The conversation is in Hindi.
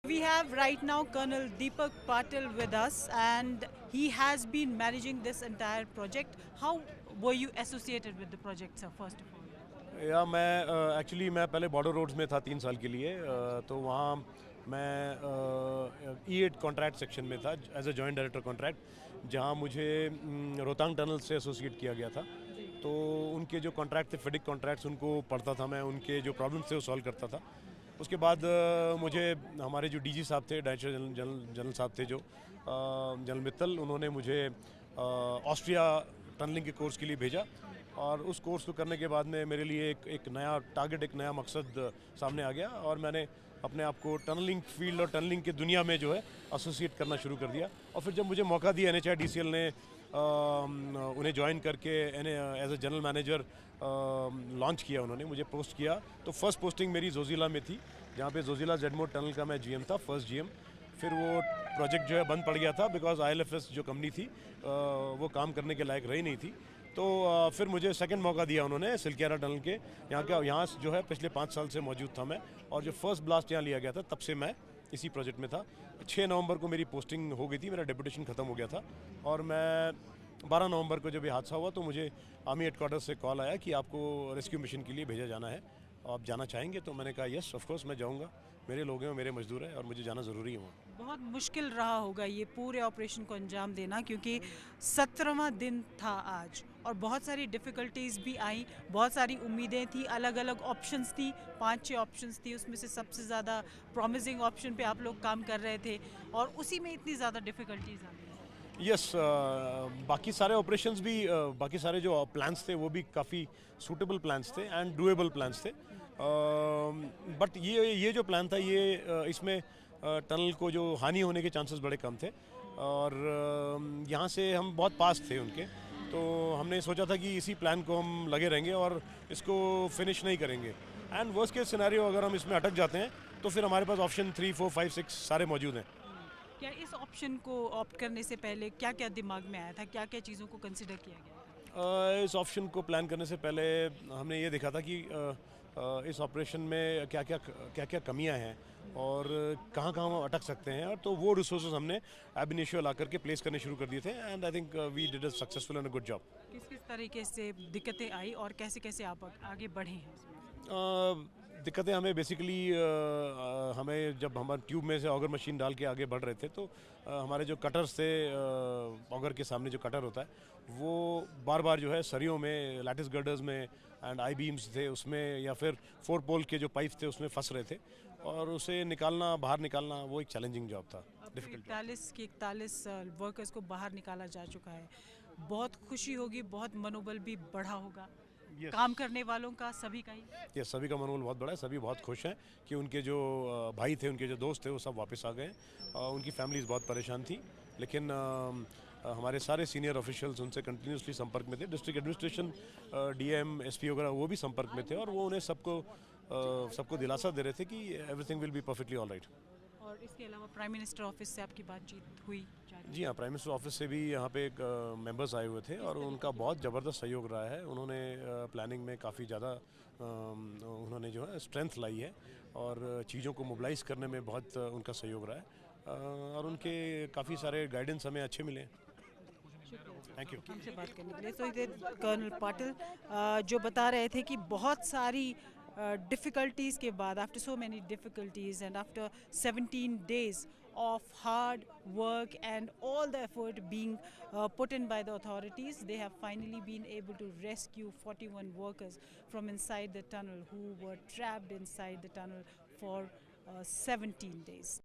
We have right now Colonel Deepak Patil with us, and he has been managing this entire project. How were you associated with the project, sir, first of all? या मैं एक्चुअली मैं पहले बॉर्डर रोड्स में था 3 साल के लिए, तो वहाँ मैं E8 कॉन्ट्रैक्ट सेक्शन में था as a joint director contract, जहाँ मुझे रोहतांग टनल से एसोसिएट किया गया था। तो उनके जो कॉन्ट्रैक्ट थे, फेडिक कॉन्ट्रैक्ट्स, उनको पढ़ता था मैं, उनके जो प्रॉब्लम्स थे वो सॉल्व करता था। उसके बाद मुझे हमारे जो डीजी साहब थे, डायरेक्टर जनरल साहब थे जो जनरल मित्तल, उन्होंने मुझे ऑस्ट्रिया टनलिंग के कोर्स के लिए भेजा। और उस कोर्स को करने के बाद में मेरे लिए एक नया टारगेट, एक नया मकसद सामने आ गया, और मैंने अपने आप को टनलिंग फील्ड और टनलिंग की दुनिया में जो है एसोसिएट करना शुरू कर दिया। और फिर जब मुझे मौका दिया NHIDCL ने उन्हें ज्वाइन करके as a general manager launch किया, उन्होंने मुझे पोस्ट किया। तो फर्स्ट पोस्टिंग मेरी जोजिला में थी, जहाँ पे जोजिला जेडमोर टनल का मैं GM था, फर्स्ट GM। फिर वो प्रोजेक्ट जो है बंद पड़ गया था, बिकॉज ILFS जो कंपनी थी वो काम करने के लायक रही नहीं थी। तो फिर मुझे सेकंड मौका दिया उन्होंने सिलकियारा टनल के, यहाँ जो है पिछले 5 साल से मौजूद था मैं। और जो फर्स्ट ब्लास्ट यहाँ लिया गया था, तब से मैं इसी प्रोजेक्ट में था। 6 नवंबर को मेरी पोस्टिंग हो गई थी, मेरा डेपुटेशन ख़त्म हो गया था, और मैं 12 नवंबर को जब ये हादसा हुआ तो मुझे आर्मी हेडक्वार्टर से कॉल आया कि आपको रेस्क्यू मिशन के लिए भेजा जाना है, आप जाना चाहेंगे? तो मैंने कहा यस, ऑफ कोर्स मैं जाऊँगा, मेरे लोग हैं, मेरे मजदूर हैं, और मुझे जाना ज़रूरी है वहाँ। बहुत मुश्किल रहा होगा ये पूरे ऑपरेशन को अंजाम देना, क्योंकि 17वां दिन था आज, और बहुत सारी डिफ़िकल्टीज़ भी आई, बहुत सारी उम्मीदें थी, अलग अलग ऑप्शंस थी, 5-6 ऑप्शंस थी, उसमें से सबसे ज़्यादा प्रॉमिसिंग ऑप्शन पे आप लोग काम कर रहे थे, और उसी में इतनी ज़्यादा डिफ़िकल्टीज़ आ गई। यस, बाकी सारे ऑपरेशंस भी, बाकी सारे जो प्लान्स थे वो भी काफ़ी सूटेबल प्लान्स थे एंड डूएबल प्लान्स थे। बट ये जो प्लान था, ये इसमें टनल को जो हानि होने के चांसेस बड़े कम थे, और यहाँ से हम बहुत पास थे उनके। तो हमने सोचा था कि इसी प्लान को हम लगे रहेंगे और इसको फिनिश नहीं करेंगे। एंड वर्स्ट केस सिनेरियो, अगर हम इसमें अटक जाते हैं तो फिर हमारे पास ऑप्शन 3, 4, 5, 6 सारे मौजूद हैं। क्या इस ऑप्शन को ऑप्ट करने से पहले क्या क्या दिमाग में आया था, क्या क्या चीज़ों को कंसिडर किया गया था? इस ऑप्शन को प्लान करने से पहले हमने ये देखा था कि इस ऑपरेशन में क्या क्या कमियां हैं, और कहाँ कहाँ हम अटक सकते हैं, और तो वो रिसोर्सेज हमने एब इनिशियो ला करके प्लेस करने शुरू कर दिए थे। And I think we did a successful and a good job. किस किस तरीके से दिक्कतें आई और कैसे कैसे आप आगे बढ़े हैं इसमें? दिक्कतें हमें बेसिकली, हमें जब हम ट्यूब में से ऑगर मशीन डाल के आगे बढ़ रहे थे, तो हमारे जो कटर्स थे, ऑगर के सामने जो कटर होता है, वो बार बार जो है सरियों में, लैटिस गर्डर्स में एंड आई बीम्स थे उसमें, या फिर 4 पोल के जो पाइप्स थे उसमें फंस रहे थे, और उसे निकालना, बाहर निकालना, वो एक चैलेंजिंग जॉब था, अब तो डिफिकल्ट जॉब। 41 वर्कर्स को बाहर निकाला जा चुका है। बहुत खुशी होगी, बहुत मनोबल भी बढ़ा होगा यस, काम करने वालों का, सभी का ही। ये सभी का मनोबल बहुत बड़ा है, सभी बहुत खुश हैं कि उनके जो भाई थे, उनके जो दोस्त थे, वो सब वापस आ गए। उनकी फैमिलीज बहुत परेशान थी, लेकिन हमारे सारे सीनियर ऑफिशियल्स उनसे कंटिन्यूसली संपर्क में थे। डिस्ट्रिक्ट एडमिनिस्ट्रेशन, DM, SP वगैरह, वो भी संपर्क में थे, और वो उन्हें सबको दिलासा दे रहे थे कि everything will be perfectly all right. और इसके अलावा प्राइम मिनिस्टर ऑफिस से आपकी बातचीत हुई जारी? जी हाँ, प्राइम मिनिस्टर ऑफिस से भी यहाँ पे एक मेंबर्स आए हुए थे, और उनका बहुत ज़बरदस्त सहयोग रहा है। उन्होंने प्लानिंग में काफ़ी ज़्यादा उन्होंने जो है स्ट्रेंथ लाई है, और चीज़ों को मोबिलाइज करने में बहुत उनका सहयोग रहा है, और उनके काफ़ी सारे गाइडेंस हमें अच्छे मिले हैं। Thank you. हमसे बात करने के लिए। सो ये कर्नल पाटिल जो बता रहे थे कि बहुत सारी डिफ़िकल्टीज़ के बाद, after so many difficulties and after 17 days of hard work and all the effort being put in by the authorities, they have finally been able to rescue 41 workers from inside the tunnel who were trapped inside the tunnel for 17 days.